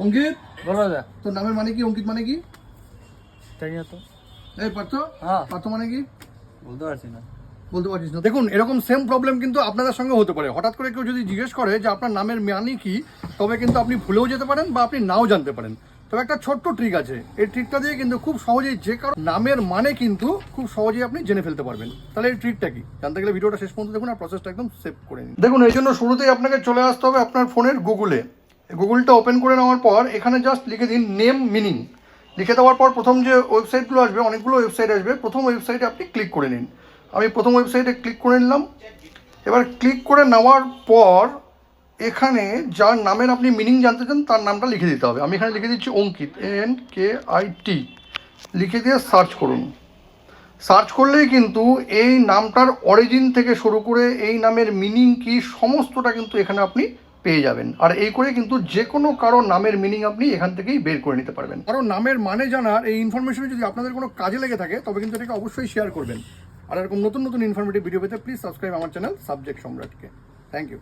অঙ্কিত, বলো দাদা। তোর নামের মানে কি? অঙ্কিত মানে কি? জানি না তো। এই পার্থ, হ্যাঁ। পার্থ মানে কি? বলতে পারছি না। বলতে পারছিস না? দেখুন, এরকম সেম প্রবলেম কিন্তু আপনাদের সঙ্গে হতে পারে। হঠাৎ করে কেউ যদি জিজ্ঞেস করে যে আপনার নামের মানে কি, তবে কিন্তু আপনি ভুলেও যেতে পারেন বা আপনি নাও জানতে পারেন। তবে একটা ছোট্ট ট্রিক আছে, এই ট্রিকটা দিয়ে কিন্তু খুব সহজেই যে কারো নামের মানে কিন্তু খুব সহজেই আপনি জেনে ফেলতে পারবেন। তাহলে এই ট্রিকটা কি জানতে গেলে ভিডিওটা শেষ পর্যন্ত দেখুন আর প্রসেসটা একদম সেভ করে নিন। দেখুন, এই জন্য শুরুতেই আপনাকে চলে আসতে হবে আপনার ফোনের গুগলটা ওপেন করে নেওয়ার পর এখানে জাস্ট লিখে দিন নেম মিনিং। লিখে দেওয়ার পর প্রথম যে ওয়েবসাইটগুলো আসবে, অনেকগুলো ওয়েবসাইট আসবে, প্রথম ওয়েবসাইটে আপনি ক্লিক করে নিন। আমি প্রথম ওয়েবসাইটে ক্লিক করে নিলাম। এবার ক্লিক করে নেওয়ার পর এখানে যার নামের আপনি মিনিং জানতে চান তার নামটা লিখে দিতে হবে। আমি এখানে লিখে দিচ্ছি অঙ্কিত, ANKIT। লিখে দিয়ে সার্চ করুন। সার্চ করলেই কিন্তু এই নামটার অরিজিন থেকে শুরু করে এই নামের মিনিং কি সমস্তটা কিন্তু এখানে আপনি পেয়ে যাবেন। আর এই করে কিন্তু যে কোনো কারো নামের মিনিং আপনি এখান থেকেই বের করে নিতে পারবেন। কারণ নামের মানে জানার এই ইনফরমেশন যদি আপনাদের কোনো কাজে লেগে থাকে তবে কিন্তু এটাকে অবশ্যই শেয়ার করবেন। আর এরকম নতুন নতুন ইনফরমেটিভ ভিডিও পেতে প্লিজ সাবস্ক্রাইব আমার চ্যানেল সাবজেক্ট সম্রাটকে। Thank you.